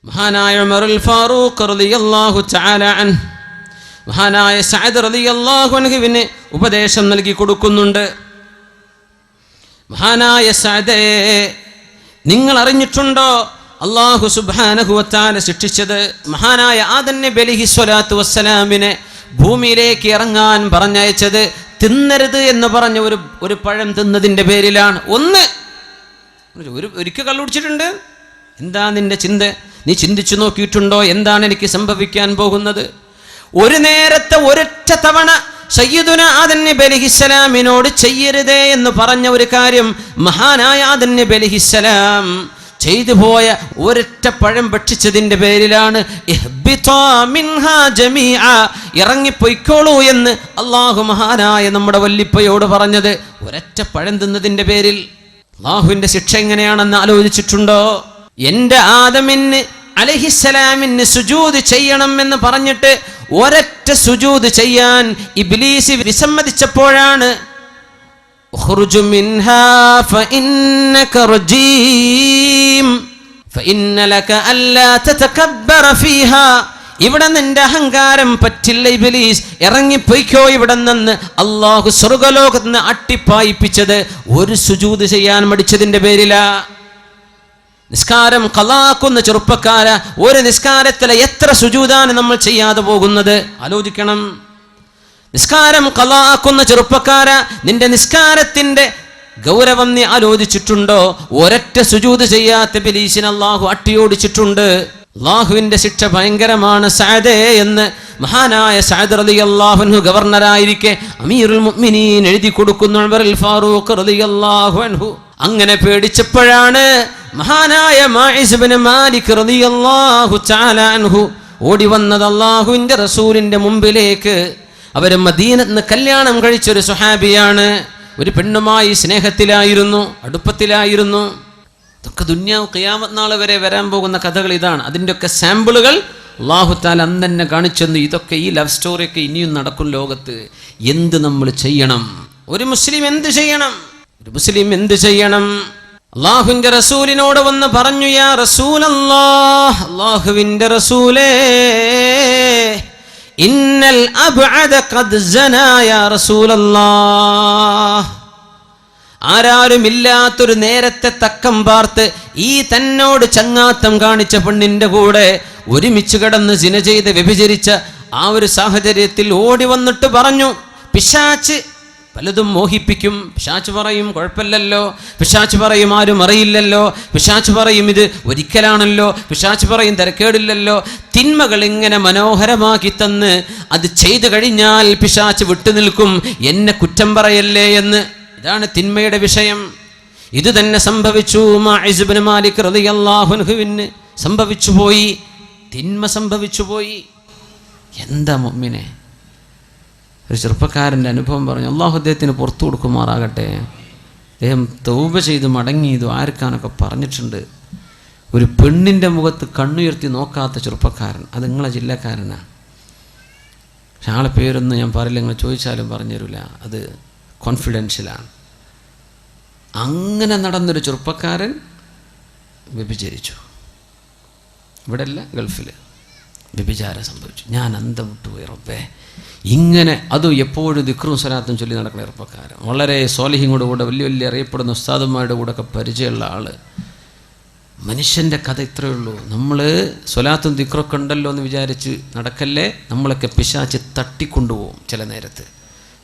മഹാനായ ഉമറുൽ ഫാറൂഖ് റളിയല്ലാഹു തആല അൻഹു മഹാനായ സഅദ് റളിയല്ലാഹു അൻഹുവിന് ഉപദേശം നൽകി കൊടുക്കുന്നുണ്ട്. മഹാനായ സഅദേ, നിങ്ങൾ അറിഞ്ഞിട്ടുണ്ടോ അല്ലാഹു സുബ്ഹാനഹു വ തആല ശിക്ഷിച്ചത് മഹാനായ ആദം നബി അലൈഹി സ്വലാത്തു വസ്സലാമിനെ ഭൂമിയിലേക്ക് ഇറങ്ങാൻ പറഞ്ഞയച്ചത് തിന്നരുത് എന്ന് പറഞ്ഞ ഒരു പഴം തിന്നതിൻ്റെ പേരിലാണ്. ഒരിക്കൽ കള്ളുടിച്ചിട്ടുണ്ട്. എന്താ നിന്റെ ചിന്ത? നീ ചിന്തിച്ചു നോക്കിയിട്ടുണ്ടോ എന്താണ് എനിക്ക് സംഭവിക്കാൻ പോകുന്നത്? ഒരു നേരത്തെ ഒരൊറ്റ തവണ സയ്യിദുന ആദം നബി അലൈഹിസ്സലാമിനോട് ചെയ്യരുതേ എന്ന് പറഞ്ഞ ഒരു കാര്യം മഹാനായ ആദം നബി അലൈഹിസ്സലാം ചെയ്തു പോയ ഒരൊറ്റ പഴം ഭക്ഷിച്ചതിൻ്റെ പേരിലാണ് ഇറങ്ങിപ്പൊയ്ക്കോളൂ എന്ന് അള്ളാഹു മഹാനായ നമ്മുടെ വല്ലിപ്പയോട് പറഞ്ഞത്. ഒരൊറ്റ പഴം തിന്നതിൻ്റെ പേരിൽ അള്ളാഹുവിൻ്റെ ശിക്ഷ എങ്ങനെയാണെന്ന് ആലോചിച്ചിട്ടുണ്ടോ? എൻ്റെ ആദമിന് അലൈഹിസ്സലാമിന് സുജൂദ് ചെയ്യണം എന്ന് പറഞ്ഞിട്ട് ഒരൊറ്റ സുജൂദ് ചെയ്യാൻ ഇബ്ലീസ് വിസമ്മതിച്ചപ്പോഴാണ് ഉഖ്റുജു മിൻഹാ ഫഇന്നക റജീം ഫഇന്ന ലക അല്ലാ തതകബ്ബറ ഫീഹാ, ഇവിടെ നിന്റെ അഹങ്കാരം പറ്റില്ല ഇബ്ലീസ്, ഇറങ്ങിപ്പോയിക്കോ ഇവിടെ നിന്ന്. അല്ലാഹു സ്വർഗ്ഗലോകത്ത് നിന്ന് അട്ടിപ്പായിപ്പിച്ചത് ഒരു സുജൂദ് ചെയ്യാൻ മടിച്ചതിൻ്റെ പേരിലാ. നിസ്കാരം ഖളാക്കുന്ന ചെറുപ്പക്കാര, ഒരു നിസ്കാരത്തിലെ എത്ര സുജൂദാണ് നമ്മൾ ചെയ്യാതെ പോകുന്നത്? ആലോചിക്കണം. നിസ്കാരം ഖളാക്കുന്ന ചെറുപ്പക്കാര, നിന്റെ നിസ്കാരത്തിന്റെ ഗൗരവം നീ ആലോചിച്ചിട്ടുണ്ടോ? ഒരൊറ്റ സുജൂദ് ചെയ്യാത്ത ഇബ്ലീസിനെ അല്ലാഹു അട്ടിയോടിച്ചിട്ടുണ്ട്. അല്ലാഹുവിന്റെ ശിക്ഷ ഭയങ്കരമാണ് സഅദേ എന്ന് മഹാനായ സഅദ് റളിയല്ലാഹു അൻഹു ഗവർണറായിരിക്കെ അമീറുൽ മുഅ്മിനീൻ എഴുതി കൊടുക്കുന്നു ഉമറുൽ ഫാറൂഖ് റളിയല്ലാഹു അൻഹു. അങ്ങനെ പേടിച്ചപ്പോഴാണ് മഹാനായ മാഇസ് ഇബ്നു മാലിക് റളിയല്ലാഹു തആല അൻഹു ഓടി വന്നത് അല്ലാഹുവിന്റെ റസൂലിന്റെ മുമ്പിലേക്ക്. അവർ മദീനത്ത് നിന്ന് കല്യാണം കഴിച്ചൊരു സ്വഹാബിയാണ്. ഒരു പെണ്ണുമായി സ്നേഹത്തിലായിരുന്നു, അടുപ്പത്തിലായിരുന്നു. ഇതൊക്കെ ദുനിയാവ് ഖിയാമത്ത് നാൾ വരെ വരാൻ പോകുന്ന കഥകൾ ഇതാണ്. അതിൻ്റെയൊക്കെ സാമ്പിളുകൾ അല്ലാഹു തആല അന്ന് തന്നെ കാണിച്ചെന്ന്. ഇതൊക്കെ ഈ ലവ് സ്റ്റോറിയൊക്കെ ഇനിയും നടക്കും ലോകത്ത്. എന്ത് നമ്മൾ ചെയ്യണം? ഒരു മുസ്ലിം എന്ത് ചെയ്യണം? ഒരു മുസ്ലിം എന്ത് ചെയ്യണം? അല്ലാഹുവിന്റെ റസൂലിനോട് വന്ന് പറഞ്ഞു, യാ റസൂലല്ലാഹ്, അല്ലാഹുവിന്റെ റസൂലേ, ഇന്നൽ അബ്അദ ഖദ് സനാ യാ റസൂലല്ലാഹ്. ആരാരുമില്ലാത്തൊരു നേരത്തെ തക്കം പാർത്ത് ഈ തന്നോട് ചങ്ങാത്തം കാണിച്ച പെണ്ണിന്റെ കൂടെ ഒരുമിച്ച് കിടന്ന് സിന ചെയ്ത് വ്യഭിചരിച്ച ആ ഒരു സാഹചര്യത്തിൽ ഓടി വന്നിട്ട് പറഞ്ഞു, പിശാച് പലതും മോഹിപ്പിക്കും. പിശാച് പറയും കുഴപ്പമില്ലല്ലോ, പിശാച് പറയും ആരും അറിയില്ലല്ലോ, പിശാച് പറയും ഇത് ഒരിക്കലാണല്ലോ, പിശാച് പറയും തിരക്കേടില്ലല്ലോ. തിന്മകൾ ഇങ്ങനെ മനോഹരമാക്കി തന്ന് അത് ചെയ്തു കഴിഞ്ഞാൽ പിശാച് വിട്ടുനിൽക്കും, എന്നെ കുറ്റം പറയല്ലേ എന്ന്. ഇതാണ് തിന്മയുടെ വിഷയം. ഇത് തന്നെ സംഭവിച്ചു മാഇസ് ഇബ്നു മാലിക് റളിയല്ലാഹു അൻഹുവിന് സംഭവിച്ചു പോയി. തിന്മ സംഭവിച്ചു പോയി. എന്താ മുഅ്മിനെ? ഒരു ചെറുപ്പക്കാരൻ്റെ അനുഭവം പറഞ്ഞു. അള്ളാഹു അദ്ദേഹത്തിന് പുറത്തു കൊടുക്കുമാറാകട്ടെ. അദ്ദേഹം തൗബ ചെയ്ത് മടങ്ങി ദ്വാരക്കാനൊക്കെ പറഞ്ഞിട്ടുണ്ട്. ഒരു പെണ്ണിൻ്റെ മുഖത്ത് കണ്ണുയർത്തി നോക്കാത്ത ചെറുപ്പക്കാരൻ. അത് നിങ്ങളെ ജില്ലക്കാരനാണ്. പക്ഷെ ആളെ പേരൊന്നും ഞാൻ പറയില്ല, നിങ്ങൾ ചോദിച്ചാലും പറഞ്ഞു തരില്ല, അത് കോൺഫിഡൻഷ്യലാണ്. അങ്ങനെ നടന്നൊരു ചെറുപ്പക്കാരൻ വ്യഭിചരിച്ചു. ഇവിടെ അല്ല, ഗൾഫിൽ വ്യഭിചാരം സംഭവിച്ചു. ഞാൻ അന്തം വിട്ടുപോയി റബ്ബേ. ഇങ്ങനെ അതും എപ്പോഴും ദിക്റും സ്വലാത്തും ചൊല്ലി നടക്കുന്ന ചെറുപ്പക്കാരൻ, വളരെ സ്വാലിഹിങ്ങളുടെ കൂടെ വലിയ വലിയ അറിയപ്പെടുന്ന ഉസ്താദന്മാരുടെ കൂടെ ഒക്കെ പരിചയമുള്ള ആൾ. മനുഷ്യൻ്റെ കഥ ഇത്രയേ ഉള്ളൂ. നമ്മൾ സ്വലാത്തും ദിക്റൊക്കെ ഉണ്ടല്ലോ എന്ന് വിചാരിച്ച് നടക്കല്ലേ. നമ്മളൊക്കെ പിശാച് തട്ടിക്കൊണ്ടുപോകും. ചില നേരത്ത്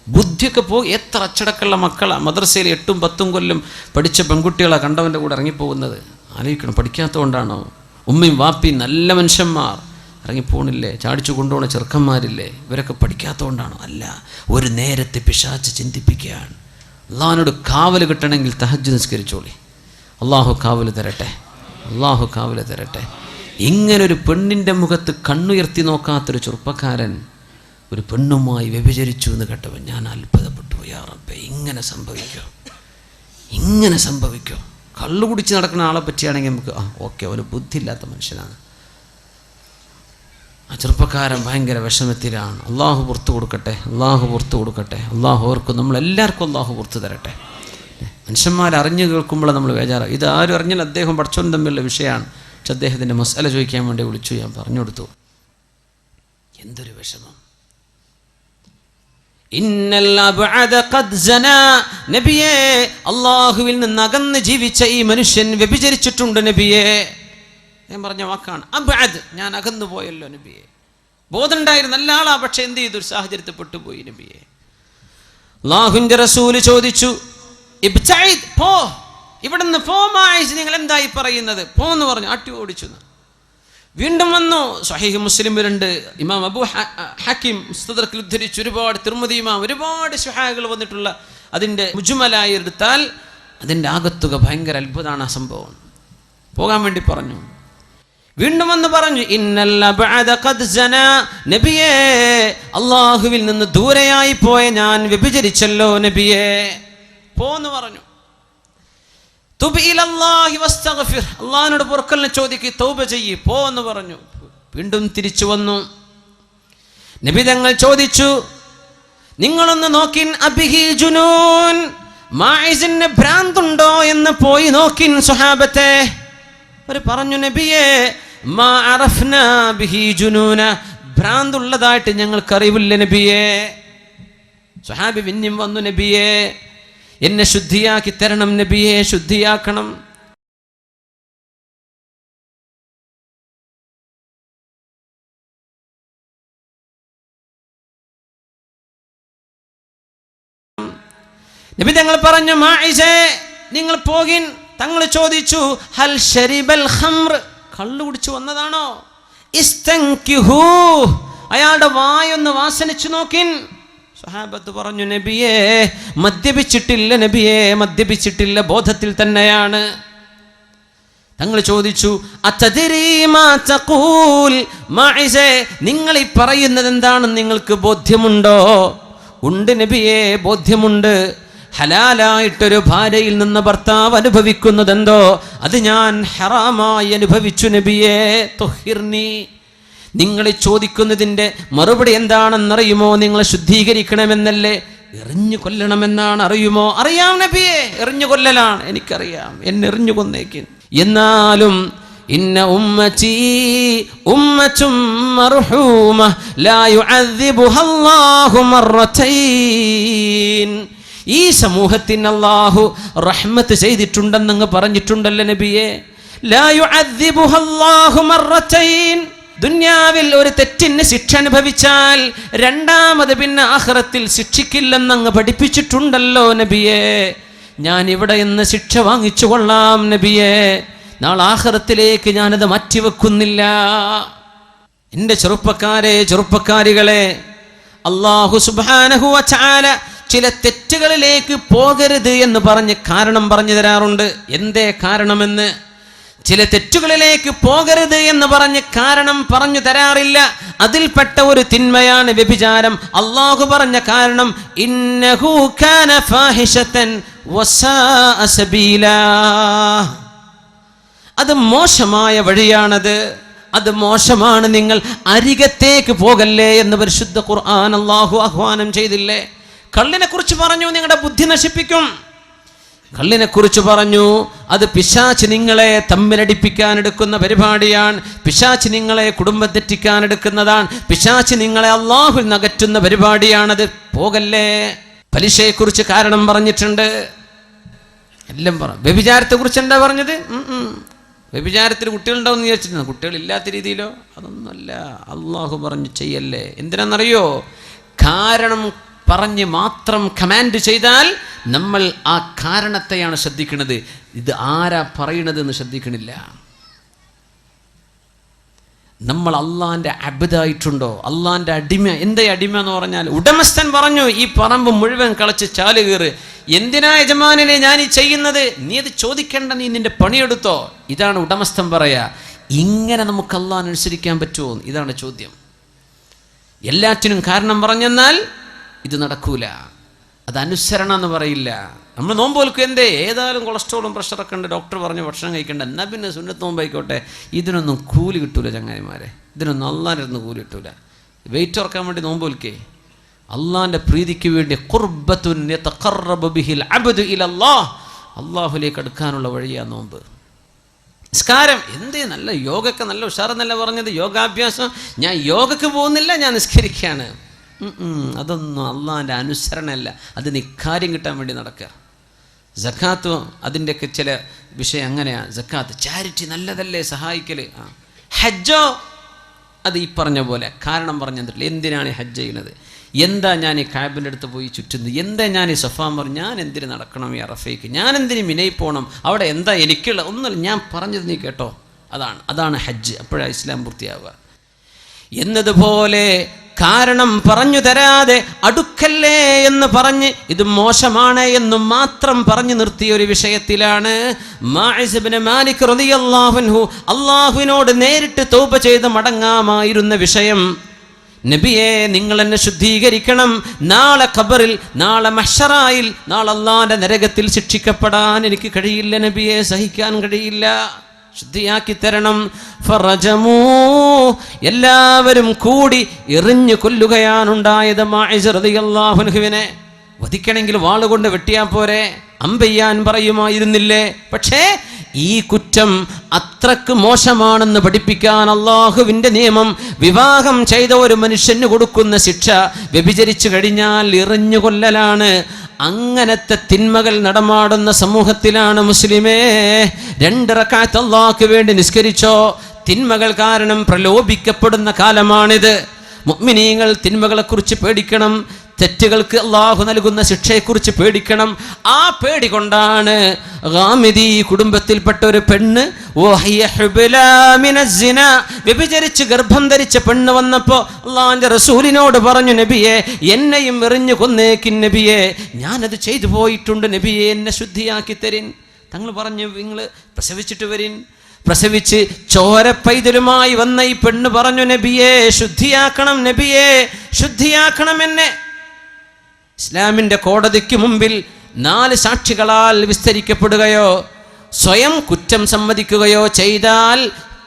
ബുദ്ധിയൊക്കെ പോകും. എത്ര അച്ചടക്കമുള്ള മക്കളാണ് മദ്രസയിൽ 8ഉം 10ഉം കൊല്ലം പഠിച്ച പെൺകുട്ടികളാണ് കണ്ടവൻ്റെ കൂടെ ഇറങ്ങിപ്പോകുന്നത്. ആലോചിക്കണം, പഠിക്കാത്തതുകൊണ്ടാണോ? ഉമ്മയും വാപ്പിയും നല്ല മനുഷ്യന്മാർ ഇറങ്ങിപ്പോണില്ലേ? ചാടിച്ചു കൊണ്ടുപോകുന്ന ചെറുക്കന്മാരില്ലേ? ഇവരൊക്കെ പഠിക്കാത്തതുകൊണ്ടാണോ? അല്ല, ഒരു നേരത്തെ പിശാച് ചിന്തിപ്പിക്കുകയാണ്. അള്ളാഹിനോട് കാവൽ കിട്ടണമെങ്കിൽ തഹജ്ജുദ് നിസ്കരിച്ചോളി. അള്ളാഹു കാവൽ തരട്ടെ, അള്ളാഹു കാവൽ തരട്ടെ. ഇങ്ങനൊരു പെണ്ണിൻ്റെ മുഖത്ത് കണ്ണുയർത്തി നോക്കാത്തൊരു ചെറുപ്പക്കാരൻ ഒരു പെണ്ണുമായി വ്യഭിചരിച്ചു എന്ന് കേട്ടവൻ ഞാൻ അത്ഭുതപ്പെട്ടു. യാ റബ്ബേ, ഇങ്ങനെ സംഭവിക്കോ? ഇങ്ങനെ സംഭവിക്കോ? കള്ളു കുടിച്ച് നടക്കുന്ന ആളെ പറ്റിയാണെങ്കിൽ നമുക്ക് ഓക്കെ, അവന് ബുദ്ധിയില്ലാത്ത മനുഷ്യനാണ്. ആ ചെറുപ്പക്കാരൻ ഭയങ്കര വിഷമത്തിലാണ്. അള്ളാഹു പുറത്തു കൊടുക്കട്ടെ, അള്ളാഹു പുറത്തു കൊടുക്കട്ടെ. അള്ളാഹു ഓർക്കും, നമ്മളെല്ലാവർക്കും അള്ളാഹു പുറത്തു തരട്ടെ. മനുഷ്യന്മാർ അറിഞ്ഞു കേൾക്കുമ്പോൾ നമ്മൾ ബേജാറാണ്. ഇത് ആരും അറിഞ്ഞാൽ അദ്ദേഹം പഠിച്ചവനും തമ്മിലുള്ള വിഷയമാണ്. പക്ഷെ അദ്ദേഹത്തിൻ്റെ മസ്അല ചോദിക്കാൻ വേണ്ടി വിളിച്ചു. ഞാൻ പറഞ്ഞു കൊടുത്തു. എന്തൊരു വിഷമം. ഇന്നൽ അബ്അദ ഖദ് സനാ, നബിയേ അല്ലാഹുവിൽ നിന്ന് അകന്ന് ജീവിച്ച ഈ മനുഷ്യൻ വ്യഭിചരിച്ചിട്ടുണ്ട് നബിയേ. ഞാൻ പറഞ്ഞ വാക്കാണ് അബ്അദ്, ഞാൻ അകന്നു പോയല്ലോ നബിയേ. ബോധമുണ്ടായിരുന്ന നല്ല ആളാ, പക്ഷെ എന്ത് ചെയ്തു, ഒരു സാഹചര്യത്തിൽ പെട്ടുപോയി നബിയേ. അല്ലാഹുവിൻ്റെ റസൂൽ ചോദിച്ചു, ഇബ്തഇദ്, പോ ഇവിടുന്ന് പോ മായിസ്, നിങ്ങൾ എന്തായി പറയുന്നത്, പോന്ന് പറഞ്ഞു. അട്ടി ഓടിച്ചു. വീണ്ടും വന്നു. സ്വഹീഹ് മുസ്ലിമിലുണ്ട്, ഇമാം അബൂ ഹക്കീം മുസ്തദ്റക്കിൽ ഉദ്ധരിച്ച് ഒരുപാട്, തിർമിദി ഇമാം, ഒരുപാട് സ്വഹാബികൾ വന്നിട്ടുള്ള അതിൻ്റെ മുജ്മലായി എടുത്താൽ അതിൻ്റെ ആകത്തുക ഭയങ്കര അത്ഭുതമാണ്. ആ സംഭവം പോകാൻ വേണ്ടി പറഞ്ഞു. വീണ്ടും വന്ന് പറഞ്ഞു, ഇന്നൽ അബ്അദ ഖദ് സനാ, നബിയേ അല്ലാഹുവിൽ നിന്ന് ദൂരെയായി പോയ ഞാൻ വ്യഭിചരിച്ചല്ലോ നബിയേ, പോന്ന് പറഞ്ഞു. തുബ് ഇലല്ലാഹി വസ്തഗ്ഫിർ, അല്ലാഹുവിനോട് പൊറുക്കലിനെ ചോദിക്ക്, തൗബ ചെയ്യ്, പോ എന്ന് പറഞ്ഞു. വീണ്ടും തിരിച്ചു വന്നു. നബി തങ്ങൾ ചോദിച്ചു, നിങ്ങളൊന്ന് നോക്കിൻ, അബിഹി ജുനൂൻ, മായിസിന് ഭ്രാന്തുണ്ടോ എന്ന് പോയി നോക്കിൻ സ്വഹാബത്തെ. അവർ പറഞ്ഞു, നബിയേ മാ അറഫ്നാ ബിഹി ജുനൂന, ഭ്രാന്തുള്ളതായിട്ട് ഞങ്ങൾക്കറിവില്ല നബിയേ. സ്വഹാബി പിന്നെയും വന്നു, നബിയേ എന്നെ ശുദ്ധിയാക്കി തരണം നബിയെ, ശുദ്ധിയാക്കണം. നബി തങ്ങൾ പറഞ്ഞു, മായിസേ നിങ്ങൾ പോകിൻ. തങ്ങൾ ചോദിച്ചു, ഹൽ ശരിബൽ ഖംർ, കള്ളു കുടിച്ചു വന്നതാണോ? ഇസ്തൻകിഹു, അയാളുടെ വായൊന്ന് വാസനിച്ചു നോക്കിൻ. സഹാബത്ത് പറഞ്ഞു, നബിയേ മദ്യപിച്ചിട്ടില്ല നബിയേ, മദ്യപിച്ചിട്ടില്ല, ബോധത്തിൽ തന്നെയാണ്. തങ്ങൾ ചോദിച്ചു, അതദരി മാ തഖൂൽ, മായിസേ നിങ്ങൾ ഈ പറയുന്നത് എന്താണെന്ന് നിങ്ങൾക്ക് ബോധ്യമുണ്ടോ? ഉണ്ട് നബിയേ, ബോധ്യമുണ്ട്. ഹലാലായിട്ടൊരു ഭാര്യയിൽ നിന്ന് ഭർത്താവ് അനുഭവിക്കുന്നതെന്തോ അത് ഞാൻ ഹറാമായി അനുഭവിച്ചു നബിയേ. തുഹിർനി, നിങ്ങൾ ചോദിക്കുന്നതിൻ്റെ മറുപടി എന്താണെന്നറിയുമോ? നിങ്ങൾ ശുദ്ധീകരിക്കണമെന്നല്ലേ, എറിഞ്ഞു കൊല്ലണമെന്നാണ്. അറിയുമോ? അറിയാം നബിയെ, എറിഞ്ഞു കൊല്ലലാണ്, എനിക്കറിയാം, എന്നെ എറിഞ്ഞു കൊന്നേക്കും. എന്നാലും ഇന്ന ഉമ്മത്തി ഉമ്മത്തും മർഹൂമ ലാ യുഅദ്ദിബുഹ അല്ലാഹു മർറതൈൻ, ഈ സമൂഹത്തിന് അല്ലാഹു റഹ്മത്ത് ചെയ്തിട്ടുണ്ടെന്നങ്ങ് പറഞ്ഞിട്ടുണ്ടല്ലോ നബിയെ. ലാ യുഅദ്ദിബുഹ അല്ലാഹു മർറതൈൻ, ദുന്യാവിൽ ഒരു തെറ്റിന് ശിക്ഷ അനുഭവിച്ചാൽ രണ്ടാമത് പിന്നെ ആഖിറത്തിൽ ശിക്ഷിക്കില്ലെന്നങ്ങ് പഠിപ്പിച്ചിട്ടുണ്ടല്ലോ നബിയെ. ഞാൻ ഇവിടെ നിന്ന് ശിക്ഷ വാങ്ങിച്ചു കൊള്ളാം നബിയെ, നാളെ ആഖിറത്തിലേക്ക് ഞാനത് മാറ്റിവെക്കുന്നില്ല. എൻ്റെ ചെറുപ്പക്കാരെ, ചെറുപ്പക്കാരികളെ, അല്ലാഹു സുബ്ഹാനഹു വ തആല ചില തെറ്റുകളിലേക്ക് പോകരുത് എന്ന് പറഞ്ഞ് കാരണം പറഞ്ഞു തരാറുണ്ട്. എന്തേ കാരണമെന്ന്? ചില തെറ്റുകളിലേക്ക് പോകരുത് എന്ന് പറഞ്ഞ് കാരണം പറഞ്ഞു തരാറില്ല. അതിൽപ്പെട്ട ഒരു തിന്മയാണ് വ്യഭിചാരം. അല്ലാഹു പറഞ്ഞ കാരണം, ഇന്നഹു കാന ഫാഹിഷതൻ വസാഅ സബീലാ, അത് മോശമായ വഴിയാണത്, അത് മോശമാണ്, നിങ്ങൾ അരികത്തേക്ക് പോകല്ലേ എന്ന് പരിശുദ്ധ ഖുർആൻ അല്ലാഹു ആഹ്വാനം ചെയ്തില്ലേ? കള്ളിനെ കുറിച്ച് പറഞ്ഞു, നിങ്ങളുടെ ബുദ്ധി നശിപ്പിക്കും. കള്ളിനെ കുറിച്ച് പറഞ്ഞു, അത് പിശാച് നിങ്ങളെ തമ്മിലടിപ്പിക്കാൻ എടുക്കുന്ന പരിപാടിയാണ്. പിശാച് നിങ്ങളെ കുടുംബം തെറ്റിക്കാൻ എടുക്കുന്നതാണ്. പിശാച് നിങ്ങളെ അല്ലാഹുവിൽ നിന്ന് അകറ്റുന്ന പരിപാടിയാണത്, പോകല്ലേ. പലിശയെക്കുറിച്ച് കാരണം പറഞ്ഞിട്ടുണ്ട്, എല്ലാം പറഞ്ഞു. വ്യഭിചാരത്തെ കുറിച്ച് എന്താ പറഞ്ഞത്? വ്യഭിചാരത്തിൽ കുട്ടികളുണ്ടാവുമെന്ന് വിചാരിച്ചിട്ടുണ്ട്. കുട്ടികളില്ലാത്ത രീതിയിലോ? അതൊന്നുമല്ല. അല്ലാഹു പറഞ്ഞു ചെയ്യല്ലേ. എന്തിനാണെന്നറിയോ? കാരണം പറഞ്ഞ് മാത്രം കമാൻഡ് ചെയ്താൽ നമ്മൾ ആ കാരണത്തെയാണ് ശ്രദ്ധിക്കുന്നത്, ഇത് ആരാ പറയണത് എന്ന് ശ്രദ്ധിക്കണില്ല. നമ്മൾ അള്ളാന്റെ അബ്ദായിട്ടുണ്ടോ? അള്ളാന്റെ അടിമ. എന്താ അടിമ എന്ന് പറഞ്ഞാൽ, ഉടമസ്ഥൻ പറഞ്ഞു ഈ പറമ്പ് മുഴുവൻ കളച്ച് ചാല് കീറ്. എന്തിനാ യജമാനെ ഞാൻ ഈ ചെയ്യുന്നത്? നീ അത് ചോദിക്കേണ്ട, നീ നിന്റെ പണിയെടുത്തോ. ഇതാണ് ഉടമസ്ഥൻ പറയാ. ഇങ്ങനെ നമുക്ക് അള്ളാഹ് അനുസരിക്കാൻ പറ്റുമോ? ഇതാണ് ചോദ്യം. എല്ലാറ്റിനും കാരണം പറഞ്ഞെന്നാൽ ഇത് നടക്കൂല, അത് അനുസരണം എന്ന് പറയില്ല. നമ്മൾ നോമ്പ് വെൽക്കും, എന്തേ ഏതായാലും കൊളസ്ട്രോളും പ്രഷറൊക്കെ ഉണ്ട്, ഡോക്ടർ പറഞ്ഞു ഭക്ഷണം കഴിക്കേണ്ട, എന്നാൽ പിന്നെ സുന്നത്ത് നോമ്പായിക്കോട്ടെ. ഇതിനൊന്നും കൂലി കിട്ടൂല ചങ്ങായിമാരെ, ഇതിനൊന്നും അള്ളാഹിൻ്റെ കൂലി കിട്ടൂല. വെയിറ്റ് ഉറക്കാൻ വേണ്ടി നോമ്പ് വെൽക്കേ, അള്ളാഹിൻ്റെ പ്രീതിക്ക് വേണ്ടി ഖുർബത്തുൻ യതഖറബു ബിഹിൽ അബ്ദു ഇലല്ലാഹ്, അള്ളാഹുലേക്ക് അടുക്കാനുള്ള വഴിയാ നോമ്പ്. നിസ്കാരം എന്ത് നല്ല യോഗക്ക് നല്ല ഉഷാറെന്നല്ല പറഞ്ഞത്, യോഗാഭ്യാസം. ഞാൻ യോഗക്ക് പോകുന്നില്ല, ഞാൻ നിസ്കരിക്കുകയാണ്. അതൊന്നും അള്ളാഹിൻ്റെ അനുസരണമല്ല, അത് നിക്കാര്യം കിട്ടാൻ വേണ്ടി നടക്കുക. സക്കാത്തും അതിൻ്റെയൊക്കെ ചില വിഷയം അങ്ങനെയാണ്. സക്കാത്ത് ചാരിറ്റി നല്ലതല്ലേ, സഹായിക്കൽ. ഹജ്ജോ അത് ഈ പറഞ്ഞ പോലെ കാരണം പറഞ്ഞു തന്നിട്ടില്ല. എന്തിനാണ് ഈ ഹജ്ജ് ചെയ്യുന്നത്? എന്താ ഞാൻ ഈ കാബിൻ്റെ അടുത്ത് പോയി ചുറ്റുന്നത്? എന്താ ഞാൻ ഈ സഫാൻ പറഞ്ഞു? ഞാൻ എന്തിന് നടക്കണം ഈ അറഫയ്ക്ക്? ഞാൻ എന്തിന് മിനയിൽ പോകണം? അവിടെ എന്താ എനിക്കുള്ള ഒന്നുമില്ല, ഞാൻ പറഞ്ഞത് നീ കേട്ടോ. അതാണ് ഹജ്ജ്. അപ്പോഴാണ് ഇസ്ലാം പൂർത്തിയാവുക. എന്നതുപോലെ കാരണം പറഞ്ഞു തരാതെ അടുക്കല്ലേ എന്ന് പറഞ്ഞ് ഇത് മോശമാണ് എന്നും മാത്രം പറഞ്ഞു നിർത്തിയ ഒരു വിഷയത്തിലാണ് മാഇസ് ഇബ്നു മാലിക് റളിയല്ലാഹു അൻഹു അല്ലാഹുവിനോട് നേരിട്ട് തൗബ ചെയ്ത് മടങ്ങാമായിരുന്ന വിഷയം. നബിയെ, നിങ്ങൾ എന്നെ ശുദ്ധീകരിക്കണം. നാളെ ഖബറിൽ, നാളെ മഹ്ശറായിൽ, നാളെ അല്ലാഹുവിന്റെ നരകത്തിൽ ശിക്ഷിക്കപ്പെടാൻ എനിക്ക് കഴിയില്ല നബിയെ, സഹിക്കാൻ കഴിയില്ല, ശുദ്ധിയാക്കി തരണം. ഫറജമൂ, എല്ലാവരും കൂടി എറിഞ്ഞു കൊല്ലുകയാണുണ്ടായത് മാഇസ് റളിയല്ലാഹു അൻഹുവിനെ. വധിക്കണമെങ്കിൽ വാളുകൊണ്ട് വെട്ടിയാൽ പോരെ, അമ്പെയ്യാൻ പറയുമായിരുന്നില്ലേ? പക്ഷേ ഈ കുറ്റം അത്രക്ക് മോശമാണെന്ന് പഠിപ്പിക്കാൻ അള്ളാഹുവിൻ്റെ നിയമം, വിവാഹം ചെയ്ത ഒരു മനുഷ്യന് കൊടുക്കുന്ന ശിക്ഷ വ്യഭിചരിച്ചു കഴിഞ്ഞാൽ എറിഞ്ഞു കൊല്ലലാണ്. അങ്ങനത്തെ തിന്മകൾ നടമാടുന്ന സമൂഹത്തിലാണ് മുസ്ലിമേ 2 റക്അത്ത് അല്ലാഹുവിന് വേണ്ടി നിസ്കരിച്ചോ. തിന്മകൾ കാരണം പ്രലോഭിക്കപ്പെടുന്ന കാലമാണിത്. മുഅ്മിനീങ്ങൾ തിന്മകളെക്കുറിച്ച് പേടിക്കണം, തെറ്റുകൾക്ക് അള്ളാഹു നൽകുന്ന ശിക്ഷയെക്കുറിച്ച് പേടിക്കണം. ആ പേടി കൊണ്ടാണ് ഗാമിദി കുടുംബത്തിൽപ്പെട്ട ഒരു പെണ്ണ് വ്യഭിചരിച്ച് ഗർഭം ധരിച്ച പെണ്ണ് വന്നപ്പോൾ അള്ളാഹിന്റെ റസൂലിനോട് പറഞ്ഞു, നബിയെ എന്നെയും എറിഞ്ഞു കൊന്നേക്കിൻ നബിയെ, ഞാനത് ചെയ്തു പോയിട്ടുണ്ട് നബിയെ, എന്നെ ശുദ്ധിയാക്കി തരിൻ. തങ്ങൾ പറഞ്ഞു, നിങ്ങൾ പ്രസവിച്ചിട്ട് വരിൻ. പ്രസവിച്ച് ചോര പൈതലുമായി വന്ന ഈ പെണ്ണ് പറഞ്ഞു, നബിയെ ശുദ്ധിയാക്കണം, നബിയെ ശുദ്ധിയാക്കണം എന്നെ. ഇസ്ലാമിൻ്റെ കോടതിക്ക് മുമ്പിൽ 4 സാക്ഷികളാൽ വിസ്തരിക്കപ്പെടുകയോ സ്വയം കുറ്റം സമ്മതിക്കുകയോ ചെയ്താൽ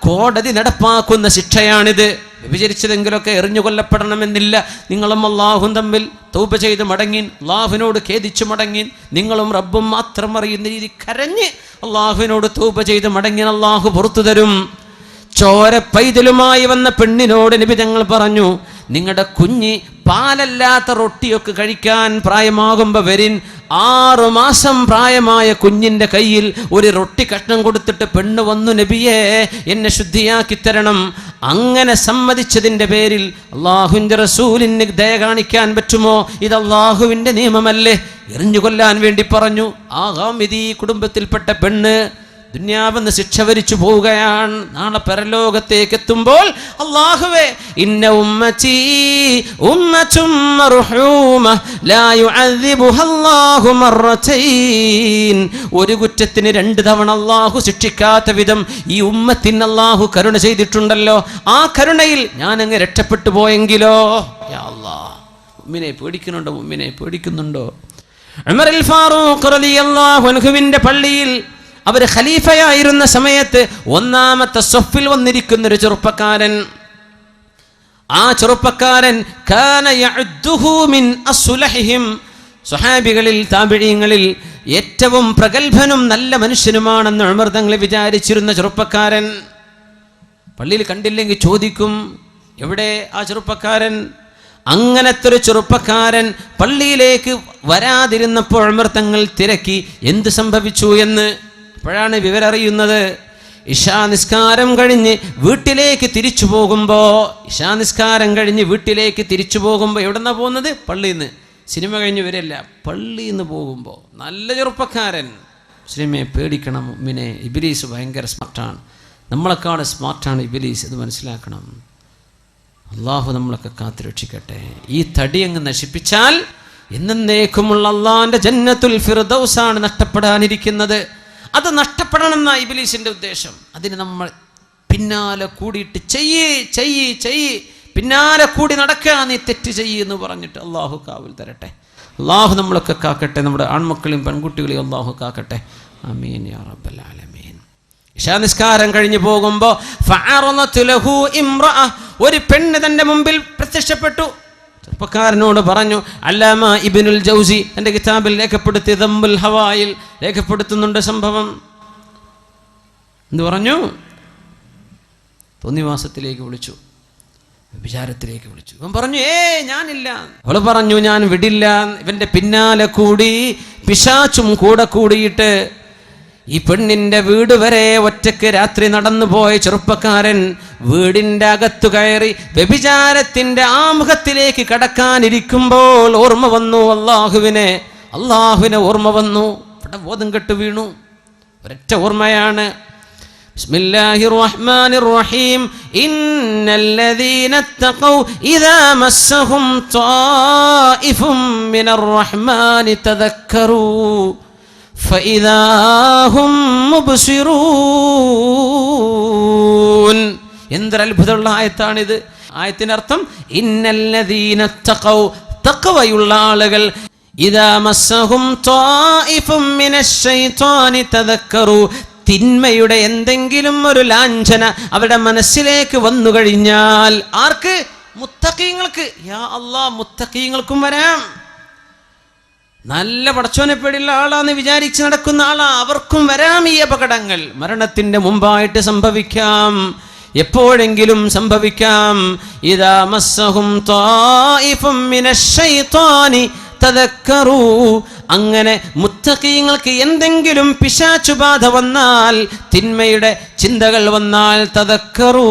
കോടതി നടപ്പാക്കുന്ന ശിക്ഷയാണിത്. വ്യഭിചരിച്ചതെങ്കിലൊക്കെ എറിഞ്ഞു കൊല്ലപ്പെടണമെന്നില്ല. നിങ്ങളും അള്ളാഹും തമ്മിൽ തൗബ ചെയ്ത് മടങ്ങിൻ, അള്ളാഹുവിനോട് ഖേദിച്ചു മടങ്ങിൻ, നിങ്ങളും റബ്ബും മാത്രം അറിയുന്ന രീതി കരഞ്ഞ് അള്ളാഹുവിനോട് തൗബ ചെയ്ത് മടങ്ങിൻ, അള്ളാഹു പുറത്തു തരും. ചോര പൈതലുമായി വന്ന പെണ്ണിനോട് നബി തങ്ങൾ പറഞ്ഞു, നിങ്ങളുടെ കുഞ്ഞ് പാലല്ലാത്ത റൊട്ടിയൊക്കെ കഴിക്കാൻ പ്രായമാകുമ്പോൾ വരിൻ. 6 മാസം പ്രായമായ കുഞ്ഞിൻ്റെ കയ്യിൽ ഒരു റൊട്ടി കഷ്ണം കൊടുത്തിട്ട് പെണ്ണ് വന്നു, നബിയെ എന്നെ ശുദ്ധിയാക്കി തരണം. അങ്ങനെ സമ്മതിച്ചതിൻ്റെ പേരിൽ അള്ളാഹുവിൻ്റെ റസൂലിന് ദയ കാണിക്കാൻ പറ്റുമോ? ഇത് അള്ളാഹുവിൻ്റെ നിയമമല്ലേ? എറിഞ്ഞു കൊല്ലാൻ വേണ്ടി പറഞ്ഞു. ആ ഗാമിദി കുടുംബത്തിൽപ്പെട്ട പെണ്ണ് ദുനിയാവെന്ന് ശിക്ഷ വരിച്ചു പോവുകയാണ്. നാളെ പരലോകത്തേക്ക് എത്തുമ്പോൾ അല്ലാഹുവേ, ഇന്ന ഉമ്മത്തി ഉമ്മത്തും മർഹൂമ ലാ യുഅദ്ദിബുഹ അല്ലാഹു മർറതൈൻ. ഒരു കുറ്റത്തിന് 2 തവണ അല്ലാഹു ശിക്ഷിക്കാത്ത വിധം ഈ ഉമ്മത്തിന് അല്ലാഹു കരുണ ചെയ്തിട്ടുണ്ടല്ലോ. ആ കരുണയിൽ ഞാൻ അങ്ങ് രക്ഷപ്പെട്ടു പോയെങ്കിലോ? യാ അല്ലാഹ്, മുഅ്മിനെ പേടിക്കുന്നുണ്ടോ? മുഅ്മിനെ പേടിക്കുന്നുണ്ടോ? ഉമറുൽ ഫാറൂഖ് റളിയല്ലാഹു അൻഹുവിന്റെ പള്ളിയിൽ അവർ ഖലീഫയായിരുന്ന സമയത്ത് 1-ാമത്തെ സഫിൽ വന്നിരിക്കുന്നൊരു ചെറുപ്പക്കാരൻ. ആ ചെറുപ്പക്കാരൻ കാന യഉദ്ദുഹു മിൻ അസ്ലഹിഹിം, സ്വഹാബികളിൽ താബിഈങ്ങളിൽ ഏറ്റവും പ്രഗൽഭനും നല്ല മനുഷ്യനുമാണെന്ന് ഉമർ തങ്ങൾ വിചാരിച്ചിരുന്ന ചെറുപ്പക്കാരൻ. പള്ളിയിൽ കണ്ടില്ലെങ്കിൽ ചോദിക്കും, എവിടെ ആ ചെറുപ്പക്കാരൻ? അങ്ങനത്തെ ഒരു ചെറുപ്പക്കാരൻ പള്ളിയിലേക്ക് വരാതിരുന്നപ്പോൾ ഉമർ തങ്ങൾ തിരക്കി എന്ത് സംഭവിച്ചു എന്ന്. അപ്പോഴാണ് വിവരം അറിയുന്നത്. ഇശാ നിസ്കാരം കഴിഞ്ഞ് വീട്ടിലേക്ക് തിരിച്ചു പോകുമ്പോൾ എവിടെന്നാ പോകുന്നത്? പള്ളിയിൽ നിന്ന്. സിനിമ കഴിഞ്ഞ് വരില്ല, പള്ളിയിൽ നിന്ന് പോകുമ്പോൾ നല്ല ചെറുപ്പക്കാരൻ. മുസ്ലിമെ പേടിക്കണം, മുഅ്മിനെ. ഇബ്ലീസ് ഭയങ്കര സ്മാർട്ടാണ്, നമ്മളെക്കാൾ സ്മാർട്ടാണ് ഇബ്ലീസ്, ഇത് മനസ്സിലാക്കണം. അള്ളാഹു നമ്മളൊക്കെ കാത്തുരക്ഷിക്കട്ടെ. ഈ തടി അങ്ങ് നശിപ്പിച്ചാൽ എന്നേക്കുമുള്ള അള്ളാഹിന്റെ ജന്നത്തുൽ ഫിർദൗസാണ് നഷ്ടപ്പെടാനിരിക്കുന്നത്. അത് നഷ്ടപ്പെടണം എന്നാ ഇബ്ലീസിന്റെ ഉദ്ദേശം. അതിന് നമ്മൾ പിന്നാലെ കൂടിയിട്ട് ചെയ്യ് പിന്നാലെ കൂടി നടക്കുക, നീ തെറ്റ് എന്ന് പറഞ്ഞിട്ട് അള്ളാഹു കാവൽ തരട്ടെ. അള്ളാഹു നമ്മളൊക്കെ കാക്കട്ടെ, നമ്മുടെ ആൺമക്കളെയും പെൺകുട്ടികളെയും അള്ളാഹു കാക്കട്ടെ. ആമീൻ യാ റബ്ബൽ ആലമീൻ. ഇശാ നിസ്കാരം കഴിഞ്ഞു പോകുമ്പോൾ ഫഅറളത് ലഹു ഇംറഅ, ഒരു പെണ്ണ് തന്റെ മുമ്പിൽ പ്രത്യക്ഷപ്പെട്ടു. ചെറുപ്പക്കാരനോട് പറഞ്ഞു. അല്ലാമ ഇബ്നുൽ ജൗസി തന്റെ കിതാബിൽ രേഖപ്പെടുത്തി ദംബുൽ ഹവായിൽ രേഖപ്പെടുത്തുന്നുണ്ട് സംഭവം. എന്ന് പറഞ്ഞു? തോന്നിവാസത്തിലേക്ക് വിളിച്ചു, വിചാരത്തിലേക്ക് വിളിച്ചു. ഇവൻ പറഞ്ഞു ഞാനില്ല. അവള് പറഞ്ഞു ഞാൻ വിടില്ല. ഇവന്റെ പിന്നാലെ കൂടി പിശാചും കൂടെ കൂടിയിട്ട് ഈ പെണ്ണിന്റെ വീട് വരെ ഒറ്റയ്ക്ക് രാത്രി നടന്നു പോയ ചെറുപ്പക്കാരൻ വീടിന്റെ അകത്തു കയറി വ്യഭിചാരത്തിന്റെ ആമുഖത്തിലേക്ക് കടക്കാനിരിക്കുമ്പോൾ ഓർമ്മ വന്നു അള്ളാഹുവിനെ ഓർമ്മ വന്നു. ഇവിടെ ബോധം കെട്ടു വീണു. ഒരൊറ്റ ഓർമ്മയാണ്, ബിസ്മില്ലാഹിർ റഹ്മാനിർ റഹീം. ഇന്നല്ലദീന തഖൗ ഇദാ മസ്സഹും ത്വായിഫും മിനർ റഹ്മാനി തദക്കറൂ ഫഇദാ ഹും മുബ്സിറൂൻ. എന്തൊരു അത്ഭുതമുള്ള ആയത്താണിത്. ആയത്തിനർത്ഥം ഇന്നല്ലദീന തഖൗ, തഖ്വയുള്ള ആളുകൾ, ഇദാ മസ്സഹും ത്വായിഫും മിനശ് ശൈത്വാനി തദക്കറൂ, തിന്മയുടെ എന്തെങ്കിലും ഒരു ലാഞ്ചന അവരുടെ മനസ്സിലേക്ക് വന്നു കഴിഞ്ഞാൽ, ആർക്ക്? മുത്തഖീങ്ങൾക്ക്. യാ അല്ലാഹ്, മുത്തഖീങ്ങൾക്കും വരാം. നല്ല പടച്ചോനെ പേടിയുള്ള ആളാന്ന് വിചാരിച്ച് നടക്കുന്ന ആളാ, അവർക്കും വരാം ഈ അപകടങ്ങൾ. മരണത്തിന്റെ മുമ്പായിട്ട് സംഭവിക്കാം, എപ്പോഴെങ്കിലും സംഭവിക്കാം. ഇദാ മസ്സഹും ത്വായിഫും മിനശ് ശൈത്വാനി തദക്കറൂ, അങ്ങനെ മുത്തഖീങ്ങൾക്ക് എന്തെങ്കിലും പിശാചുബാധ വന്നാൽ, തിന്മയുടെ ചിന്തകൾ വന്നാൽ, തദക്കറൂ,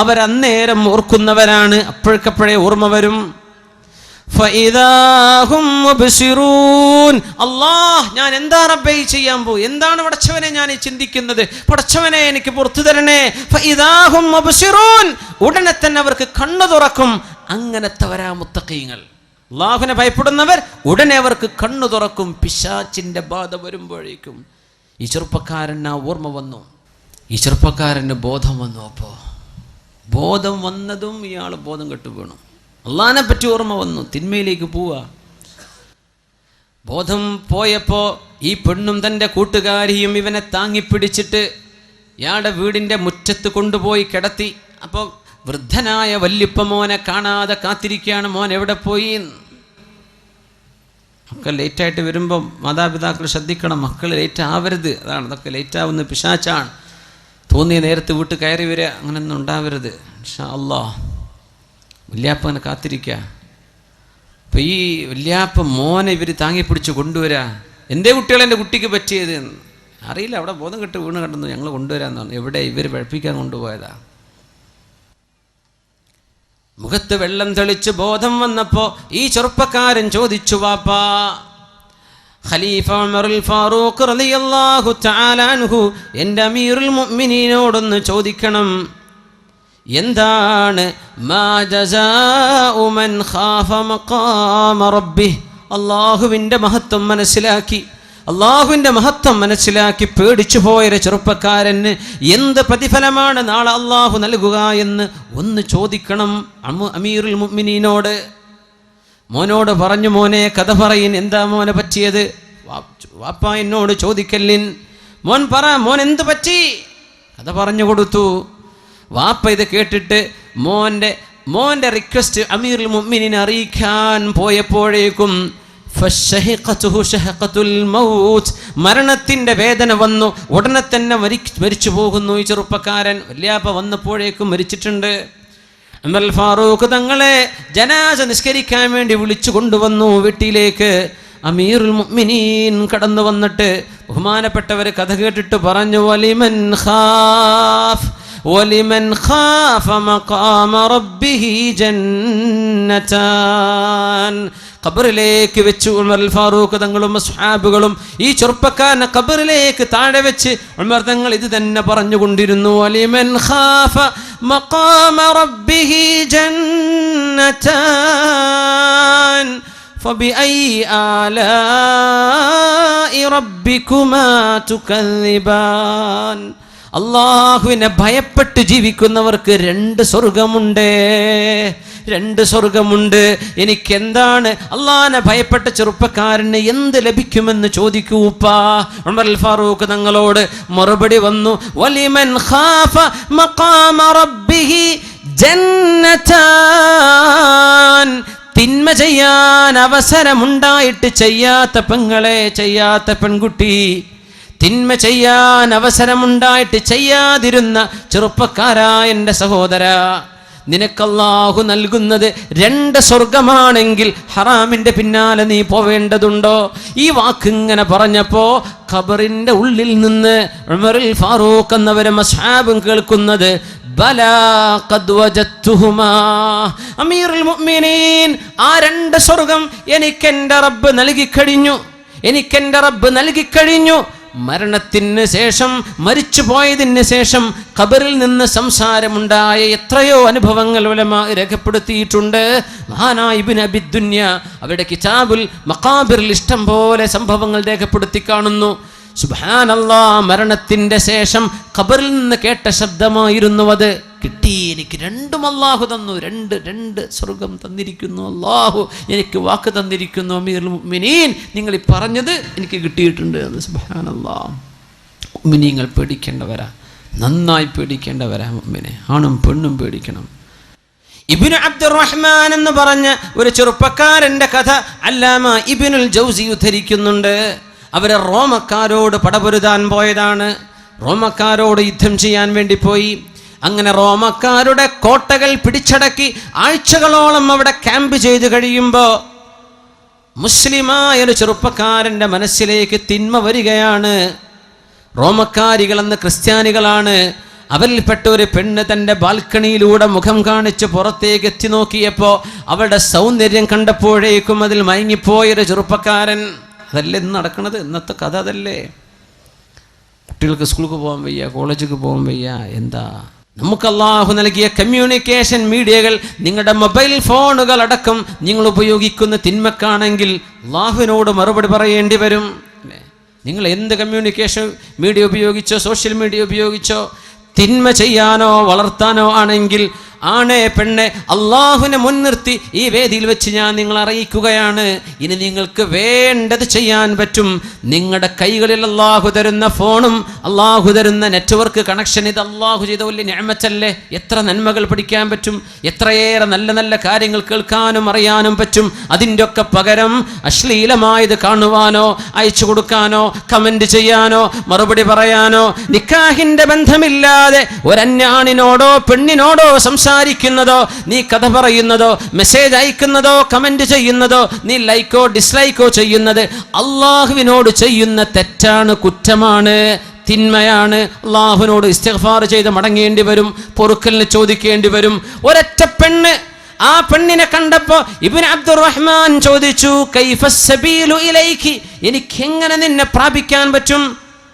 അവരന്നേരം ഓർക്കുന്നവരാണ്. അപ്പോഴേക്കപ്പോഴേ ഓർമ്മ വരും. അല്ലാഹ്, ഞാൻ എന്താ റബ്ബേ ചെയ്യാൻ പോകും? എന്താണ് പടച്ചവനെ ഞാൻ ചിന്തിക്കുന്നത്? പടച്ചവനെ എനിക്ക് പുറത്തു തരണേ. ഫഇദാഹും മുബ്സിറൂൻ, ഉടനെ തന്നെ അവർക്ക് കണ്ണു തുറക്കും. അങ്ങനത്തെവരാ മുത്തഖീങ്ങൾ. അല്ലാഹുവിനെ ഭയപ്പെടുന്നവർ ഉടനെ അവർക്ക് കണ്ണു തുറക്കും. പിശാചിന്റെ ബാധ വരുമ്പോഴേക്കും ഈ ചെറുപ്പക്കാരന് ഓർമ്മ വന്നു, ഈ ചെറുപ്പക്കാരന് ബോധം വന്നു. അപ്പോൾ ബോധം വന്നതും ഇയാൾ ബോധം കെട്ടു വീണു. അള്ളാഹിനെ പറ്റി ഓർമ്മ വന്നു, തിന്മയിലേക്ക് പോവുക. ബോധം പോയപ്പോൾ ഈ പെണ്ണും തൻ്റെ കൂട്ടുകാരിയും ഇവനെ താങ്ങിപ്പിടിച്ചിട്ട് ഇയാളുടെ വീടിൻ്റെ മുറ്റത്ത് കൊണ്ടുപോയി കിടത്തി. അപ്പോൾ വൃദ്ധനായ വല്യപ്പ മോനെ കാണാതെ കാത്തിരിക്കുകയാണ്. മോൻ എവിടെ പോയി? മക്കൾ ലേറ്റായിട്ട് വരുമ്പോൾ മാതാപിതാക്കൾ ശ്രദ്ധിക്കണം, മക്കൾ ലേറ്റ് ആവരുത്. അതാണ്, അതൊക്കെ ലേറ്റാവുന്ന പിശാചാണ്. തോന്നിയ നേരത്ത് വീട്ടിൽ കയറി വരിക, അങ്ങനെയൊന്നും ഉണ്ടാവരുത്. ഇൻഷാ അല്ലാഹ്. വല്യാപ്പ അങ്ങനെ കാത്തിരിക്കുക. അപ്പം ഈ വല്യാപ്പ മോനെ ഇവർ താങ്ങിപ്പിടിച്ച് കൊണ്ടുവരാ. എൻ്റെ കുട്ടികൾ എൻ്റെ കുട്ടിക്ക് പറ്റിയത് അറിയില്ല, അവിടെ ബോധം കെട്ട് വീണ് കണ്ടെന്നു, ഞങ്ങൾ കൊണ്ടുവരാമെന്ന് പറഞ്ഞു. എവിടെ? ഇവർ പഴപ്പിക്കാൻ കൊണ്ടുപോയതാ. മുഖത്ത് വെള്ളം തെളിച്ച് ബോധം വന്നപ്പോൾ ഈ ചെറുപ്പക്കാരൻ ചോദിച്ചു, വാപ്പാ, ഖലീഫ ഉമറുൽ ഫാറൂഖ് റളിയല്ലാഹു തആല അൻഹു, എൻ്റെ അമീറുൽ മുഅ്മിനീനോടൊന്ന് ചോദിക്കണം, എന്താണ് മാ ജസാഉ മൻ ഖാഫ മഖാമ റബ്ബിഹ്? അല്ലാഹുവിൻ്റെ മഹത്വം മനസ്സിലാക്കി പേടിച്ചു പോയൊരു ചെറുപ്പക്കാരന് എന്ത് പ്രതിഫലമാണ് നാളെ അള്ളാഹു നൽകുക എന്ന് ഒന്ന് ചോദിക്കണം അമീറുൽ മുഅ്മിനീനോട്. മോനോട് പറഞ്ഞു, മോനെ കഥ പറയിൻ, എന്താ മോനെ പറ്റിയത്? വാപ്പ എന്നോട് ചോദിക്കല്ലിൻ, മോൻ പറ, മോൻ എന്ത് പറ്റി? കഥ പറഞ്ഞു കൊടുത്തു. വാപ്പ ഇത് കേട്ടിട്ട് മോൻ്റെ റിക്വസ്റ്റ് അമീറുൽ മുഅ്മിനീനെ അറിയിക്കാൻ പോയപ്പോഴേക്കും മരണത്തിന്റെ വേദന വന്നു. ഉടനെ തന്നെ മരിച്ചു പോകുന്നു ഈ ചെറുപ്പക്കാരൻ. വല്യാപ്പ വന്നപ്പോഴേക്കും മരിച്ചിട്ടുണ്ട്. ഉമർ ഫാറൂഖ് തങ്ങളെ ജനാസ നിസ്കരിക്കാൻ വേണ്ടി വിളിച്ചു കൊണ്ടുവന്നു വീട്ടിലേക്ക്. അമീറുൽ മുഅ്മിനീൻ കടന്നു വന്നിട്ട് ബഹുമാനപ്പെട്ടവർ കഥ കേട്ടിട്ട് പറഞ്ഞു, വലിമൻ ഖാഫ മഖാമ റബ്ബിഹി ജന്നതാൻ. ഖബറിലേക്ക് വെച്ച് ഉമർ ഫാറൂഖ് തങ്ങളും സ്വഹാബികളും ഈ ചെറുപ്പക്കാരനെ ഖബറിലേക്ക് താഴെ വെച്ച് ഉമർ തങ്ങൾ ഇത് തന്നെ പറഞ്ഞുകൊണ്ടിരുന്നു, വലിമൻ ഖാഫ മഖാമ റബ്ബിഹി ജന്നതാൻ ഫബിഅയി ആലാഇ റബ്ബികുമാ തുകദ്ദിബാൻ. അള്ളാഹുവിനെ ഭയപ്പെട്ട് ജീവിക്കുന്നവർക്ക് രണ്ട് സ്വർഗമുണ്ട്. എനിക്കെന്താണ് അള്ളാഹിനെ ഭയപ്പെട്ട ചെറുപ്പക്കാരന് എന്ത് ലഭിക്കുമെന്ന് ചോദിക്കൂ ഉപ്പാ. ഉമർ ഫാറൂഖ് തങ്ങളോട് മറുപടി വന്നു, വലിമൻ ഖാഫ മഖാമ റബ്ബിഹി ജന്നതാൻ. തിന്മ ചെയ്യാൻ അവസരമുണ്ടായിട്ട് ചെയ്യാത്ത പെങ്ങളെ, ചെയ്യാത്ത പെൺകുട്ടി, തിന്മ ചെയ്യാൻ അവസരമുണ്ടായിട്ട് ചെയ്യാതിരുന്ന ചെറുപ്പക്കാരായ എൻ്റെ സഹോദര, നിനക്കല്ലാഹു നൽകുന്നത് 2 സ്വർഗമാണെങ്കിൽ ഹറാമിന്റെ പിന്നാലെ നീ പോവേണ്ടതുണ്ടോ? ഈ വാക്കിങ്ങനെ പറഞ്ഞപ്പോ ഖബറിന്റെ ഉള്ളിൽ നിന്ന് ഉമറുൽ ഫാറൂഖ് എന്നവരെ അസ്ഹാബും കേൾക്കുന്നത് ബലാ ഖദ് വജത്തുഹുമാ അമീറുൽ മുഅ്മിനീൻ, ആ 2 സ്വർഗം എനിക്കെന്റെ റബ്ബ് നൽകിക്കഴിഞ്ഞു. മരണത്തിന് ശേഷം, മരിച്ചു പോയതിന് ശേഷം ഖബറിൽ നിന്ന് സംസാരമുണ്ടായ എത്രയോ അനുഭവങ്ങൾ ഉലമാ രേഖപ്പെടുത്തിയിട്ടുണ്ട്. മഹാനായ ഇബ്നു അബി ദുനിയ അവരുടെ കിതാബുൽ മഖാബിറിൽ ഇഷ്ടം പോലെ സംഭവങ്ങൾ രേഖപ്പെടുത്തി കാണുന്നു. സുബ്ഹാനല്ലാഹ്, മരണത്തിന്റെ ശേഷം ഖബറിൽ നിന്ന് കേട്ട ശബ്ദമായിരുന്നു അത്. കിട്ടി, എനിക്ക് 2ഉം അല്ലാഹു തന്നു, 2 സ്വർഗം തന്നിരിക്കുന്നു, അല്ലാഹു എനിക്ക് വാക്ക് തന്നിരിക്കുന്നു. അമീറുൽ മുഅ്മിനീൻ, നിങ്ങൾ ഈ പറഞ്ഞത് എനിക്ക് കിട്ടിയിട്ടുണ്ട് എന്ന്. സുബ്ഹാനല്ലാഹ്, മുഅ്മിനീങ്ങൾ പേടിക്കേണ്ടവരാ, നന്നായി പേടിക്കേണ്ടവരാ. മുഅ്മിനെ ആണും പെണ്ണും പേടിക്കണം. ഇബ്നു അബ്ദുറഹ്മാൻ എന്ന് പറഞ്ഞ ഒരു ചെറുപ്പക്കാരന്റെ കഥ അല്ലാമ ഇബ്നുൽ ജൗസി ഉദ്ധരിക്കുന്നുണ്ട്. അവര് റോമക്കാരോട് പടപൊരുതാൻ പോയതാണ്. റോമക്കാരോട് യുദ്ധം ചെയ്യാൻ വേണ്ടി പോയി. അങ്ങനെ റോമക്കാരുടെ കോട്ടകൾ പിടിച്ചടക്കി ആഴ്ചകളോളം അവിടെ ക്യാമ്പ് ചെയ്ത് കഴിയുമ്പോൾ മുസ്ലിമായ ഒരു ചെറുപ്പക്കാരൻ്റെ മനസ്സിലേക്ക് തിന്മ വരികയാണ്. റോമക്കാരികളെന്ന് ക്രിസ്ത്യാനികളാണ്. അവരിൽപ്പെട്ട ഒരു പെണ്ണ് തൻ്റെ ബാൽക്കണിയിലൂടെ മുഖം കാണിച്ച് പുറത്തേക്ക് എത്തി നോക്കിയപ്പോൾ അവളുടെ സൗന്ദര്യം കണ്ടപ്പോഴേക്കും അതിൽ മയങ്ങിപ്പോയൊരു ചെറുപ്പക്കാരൻ. അതല്ലേ ഇന്ന് നടക്കുന്നത്, ഇന്നത്തെ കഥ അതല്ലേ. കുട്ടികൾക്ക് സ്കൂൾക്ക് പോകാൻ വയ്യ, കോളേജിലേക്ക് പോകാൻ വയ്യ. എന്താ നമുക്ക് അല്ലാഹു നൽകിയ കമ്മ്യൂണിക്കേഷൻ മീഡിയകൾ, നിങ്ങളുടെ മൊബൈൽ ഫോണുകൾ അടക്കം നിങ്ങൾ ഉപയോഗിക്കുന്ന തിന്മക്കാണെങ്കിൽ അല്ലാഹുവിനോട് മറുപടി പറയേണ്ടി വരും. നിങ്ങൾ എന്ത് കമ്മ്യൂണിക്കേഷൻ മീഡിയ ഉപയോഗിച്ചോ, സോഷ്യൽ മീഡിയ ഉപയോഗിച്ചോ, തിന്മ ചെയ്യാനോ വളർത്താനോ ആണെങ്കിൽ ആണേ പെണ്ണെ, അള്ളാഹുവിനെ മുൻനിർത്തി ഈ വേദിയിൽ വെച്ച് ഞാൻ നിങ്ങളെ അറിയിക്കുകയാണ്. ഇനി നിങ്ങൾക്ക് വേണ്ടത് ചെയ്യാൻ പറ്റും. നിങ്ങളുടെ കൈകളിൽ അള്ളാഹു തരുന്ന ഫോണും അള്ളാഹു തരുന്ന നെറ്റ്വർക്ക് കണക്ഷൻ, ഇത് അള്ളാഹു ചെയ്ത വലിയ നിഅമത്തല്ലേ. എത്ര നന്മകൾ പഠിക്കാൻ പറ്റും, എത്രയേറെ നല്ല നല്ല കാര്യങ്ങൾ കേൾക്കാനും അറിയാനും പറ്റും. അതിൻ്റെ ഒക്കെ പകരം അശ്ലീലമായത് കാണുവാനോ അയച്ചു കൊടുക്കാനോ കമന്റ് ചെയ്യാനോ മറുപടി പറയാനോ, നിക്കാഹിന്റെ ബന്ധമില്ലാതെ ഒരന്യാണിനോടോ പെണ്ണിനോടോ സംസാരിക്കുന്നതോ, നീ കഥ പറയുന്നതോ, മെസ്സേജ് അയക്കുന്നതോ, കമന്റ് ചെയ്യുന്നതോ, നീ ലൈക്കോ ഡിസ്ലൈക്കോ ചെയ്യുന്നത് അള്ളാഹുവിനോട് ചെയ്യുന്ന തെറ്റാണ്, കുറ്റമാണ്, തിന്മയാണ്. അള്ളാഹുവിനോട് ഇസ്തിഗ്ഫാർ ചെയ്ത് മടങ്ങേണ്ടി വരും, പൊറുക്കലിന് ചോദിക്കേണ്ടി വരും. ഒരൊറ്റ പെണ്ണ്, ആ പെണ്ണിനെ കണ്ടപ്പോ ഇബ്നു അബ്ദുറഹ്മാൻ ചോദിച്ചു, കൈഫസ് സബീലു ഇലൈകി, എനിക്കെങ്ങനെ നിന്നെ പ്രാപിക്കാൻ പറ്റും?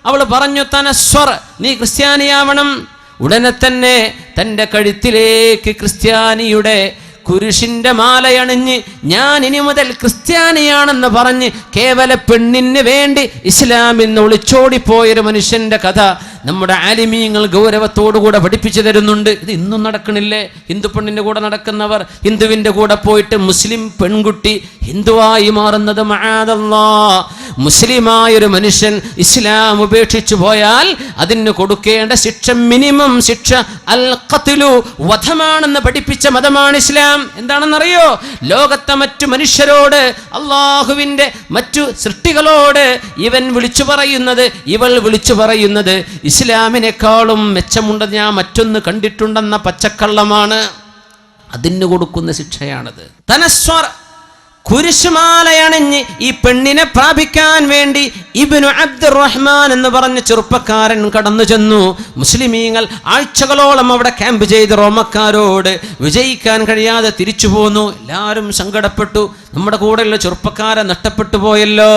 അവൾ പറഞ്ഞു, തനസ്വർ, നീ ക്രിസ്ത്യാനിയാവണം. ഉടനെ തന്നെ തൻ്റെ കഴുത്തിലേക്ക് ക്രിസ്ത്യാനിയുടെ കുരിശിന്റെ മാലയണിഞ്ഞ് ഞാൻ ഇനി മുതൽ ക്രിസ്ത്യാനിയാണെന്ന് പറഞ്ഞ് കേവല പെണ്ണിന് വേണ്ടി ഇസ്ലാമിൽ നിന്ന് ഒളിച്ചോടിപ്പോയൊരു മനുഷ്യന്റെ കഥ നമ്മുടെ ആലിമീങ്ങൾ ഗൗരവത്തോടുകൂടെ പഠിപ്പിച്ചു തരുന്നുണ്ട്. ഇത് ഇന്നും നടക്കണില്ലേ? ഹിന്ദു പെണ്ണിന്റെ കൂടെ നടക്കുന്നവർ, ഹിന്ദുവിന്റെ കൂടെ പോയിട്ട് മുസ്ലിം പെൺകുട്ടി ഹിന്ദുവായി മാറുന്നത് മഅദല്ലാഹ്. മുസ്ലിമായൊരു മനുഷ്യൻ ഇസ്ലാം ഉപേക്ഷിച്ചു പോയാൽ അതിന് കൊടുക്കേണ്ട ശിക്ഷ, മിനിമം ശിക്ഷ അൽ ഖത്ലു, വധമാണെന്ന് പഠിപ്പിച്ച മതമാണ് ഇസ്ലാം. എന്താണെന്നറിയോ? ലോകത്തെ മറ്റു മനുഷ്യരോട്, അള്ളാഹുവിന്റെ മറ്റു സൃഷ്ടികളോട് ഇവൻ വിളിച്ചു പറയുന്നത്, ഇവൾ വിളിച്ചു പറയുന്നത് ഇസ്ലാമിനേക്കാളും മെച്ചമുണ്ടെന്ന് ഞാൻ മറ്റൊന്ന് കണ്ടിട്ടുണ്ടെന്ന പച്ചക്കള്ളമാണ്. അതിന് കൊടുക്കുന്ന ശിക്ഷയാണത്. തനസ്വർ, കുരിശുമാലയണിഞ്ഞ് ഈ പെണ്ണിനെ പ്രാപിക്കാൻ വേണ്ടി ഇബ്നു അബ്ദുറഹ്മാൻ എന്ന് പറഞ്ഞ ചെറുപ്പക്കാരൻ കടന്നു ചെന്നു. മുസ്ലിമീങ്ങൾ ആഴ്ചകളോളം അവിടെ ക്യാമ്പ് ചെയ്ത് റോമക്കാരോട് വിജയിക്കാൻ കഴിയാതെ തിരിച്ചു പോന്നു. എല്ലാവരും സങ്കടപ്പെട്ടു. നമ്മുടെ കൂടെയുള്ള ചെറുപ്പക്കാരെ നഷ്ടപ്പെട്ടു പോയല്ലോ.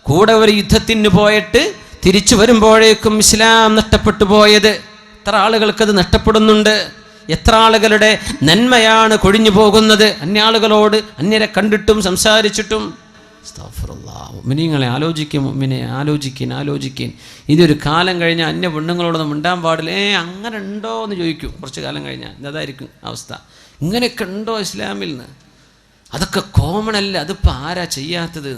കൂടെ ഒരു യുദ്ധത്തിന് പോയിട്ട് തിരിച്ചു വരുമ്പോഴേക്കും ഇസ്ലാം നഷ്ടപ്പെട്ടു പോയത്. എത്ര ആളുകൾക്കത് നഷ്ടപ്പെടുന്നുണ്ട്? എത്ര ആളുകളുടെ നന്മയാണ് കൊഴിഞ്ഞു പോകുന്നത്? അന്യാളുകളോട്, അന്യരെ കണ്ടിട്ടും സംസാരിച്ചിട്ടും. മുഅ്മിനീങ്ങളെ ആലോചിക്കും, മുഅ്മിനെ ആലോചിക്കും. ഇതൊരു കാലം കഴിഞ്ഞാൽ അന്യ പെണ്ണുങ്ങളോടൊന്നും മിണ്ടാൻ പാടില്ല. അങ്ങനെ ഉണ്ടോ എന്ന് ചോദിക്കും. കുറച്ച് കാലം കഴിഞ്ഞാൽ അതായിരിക്കും അവസ്ഥ. ഇങ്ങനെയൊക്കെ ഉണ്ടോ ഇസ്ലാമിൽ നിന്ന്? അതൊക്കെ കോമൺ അല്ല. അതിപ്പോൾ ആരാ ചെയ്യാത്തത്?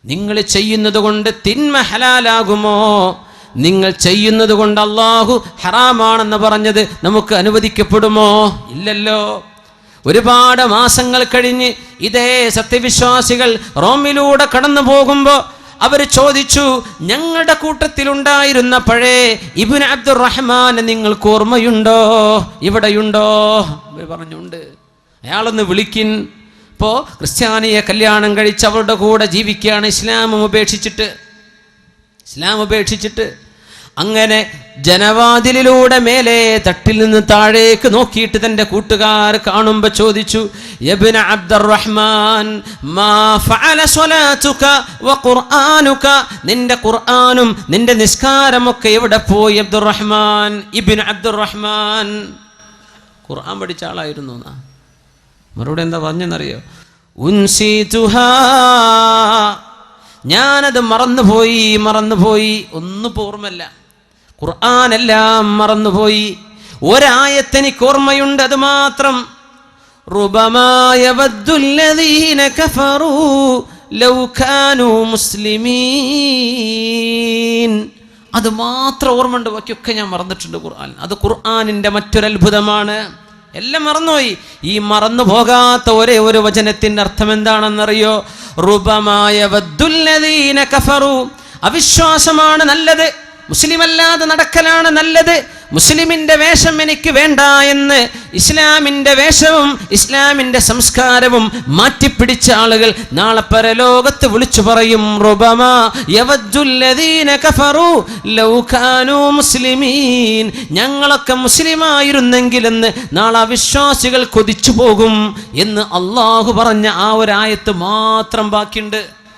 നിങ്ങൾ ചെയ്യുന്നത് കൊണ്ട് തിന്മ ഹലാലാകുമോ? നിങ്ങൾ ചെയ്യുന്നത് കൊണ്ട് അള്ളാഹു ഹറാമാണെന്ന് പറഞ്ഞത് നമുക്ക് അനുവദിക്കപ്പെടുമോ? ഇല്ലല്ലോ. ഒരുപാട് മാസങ്ങൾ കഴിഞ്ഞ് ഇതേ സത്യവിശ്വാസികൾ റോമിലൂടെ കടന്നു പോകുമ്പോൾ അവർ ചോദിച്ചു, ഞങ്ങളുടെ കൂട്ടത്തിലുണ്ടായിരുന്ന പഴയ ഇബ്നു അബ്ദുറഹ്മാൻ നിങ്ങൾക്ക് ഓർമ്മയുണ്ടോ? ഇവിടെയുണ്ടോ? അവർ പറഞ്ഞുണ്ട്. അയാളൊന്ന് വിളിക്കിൻ. ഇപ്പോൾ ക്രിസ്ത്യാനിയെ കല്യാണം കഴിച്ച് അവരുടെ കൂടെ ജീവിക്കുകയാണ്, ഇസ്ലാം ഉപേക്ഷിച്ചിട്ട്. അങ്ങനെ ജനവാതിലിലൂടെ മേലെ തട്ടിൽ നിന്ന് താഴേക്ക് നോക്കിയിട്ട് തൻ്റെ കൂട്ടുകാർ കാണുമ്പോൾ ചോദിച്ചു, ഇബ്ന അബ്ദുറഹ്മാൻ മാ ഫഅല സ്വലാതുക വ ഖുർആനുക, നിന്റെ ഖുർആനും നിന്റെ നിസ്കാരമൊക്കെ എവിടെ പോയി അബ്ദുറഹ്മാൻ? ഇബ്ന അബ്ദുറഹ്മാൻ ഖുർആൻ പഠിച്ച ആളായിരുന്നു. മറുപടി എന്താ പറഞ്ഞെന്നറിയോ? ഉൻസിതുഹാ, ഞാനത് മറന്നുപോയി, ഒന്നും ഓർമ്മല്ല, ഖുർആനെല്ലാം മറന്നുപോയി. ഒരായത്തെനിക്ക് ഓർമ്മയുണ്ട്, അത് മാത്രം. റുബമാ യവദ്ദുല്ലദീന കഫറൂ ലൗ കാനൂ മുസ്ലിമീൻ, അത് മാത്രം ഓർമ്മയുണ്ട്, ബാക്കിയൊക്കെ ഞാൻ മറന്നിട്ടുണ്ട് ഖുർആൻ. അത് ഖുർആനിൻ്റെ മറ്റൊരത്ഭുതമാണ്. എല്ലാം മറന്നുപോയി. ഈ മറന്നു പോകാത്ത ഒരേ ഒരു വചനത്തിൻ്റെ അർത്ഥം എന്താണെന്നറിയോ? റുബമാ യവദ്ദുല്ലദീന കഫറൂ, അവിശ്വാസമാണ് നല്ലത്, മുസ്ലിമല്ലാതെ നടക്കലാണ് നല്ലത്, മുസ്ലിമിന്റെ വേഷം എനിക്ക് വേണ്ട എന്ന് ഇസ്ലാമിന്റെ വേഷവും ഇസ്ലാമിന്റെ സംസ്കാരവും മാറ്റിപ്പിടിച്ച ആളുകൾ നാളെ പരലോകത്ത് വിളിച്ചു പറയും, റുബമാ യവദ്ദുല്ലദീന കഫറൂ ലൗ കാനൂ മുസ്ലിമീൻ, ഞങ്ങളൊക്കെ മുസ്ലിമായിരുന്നെങ്കിലെന്ന് നാളെ അവിശ്വാസികൾ കൊതിച്ചു പോകും എന്ന് അള്ളാഹു പറഞ്ഞ ആ ഒരു ആയത്ത് മാത്രം ബാക്കിയുണ്ട്.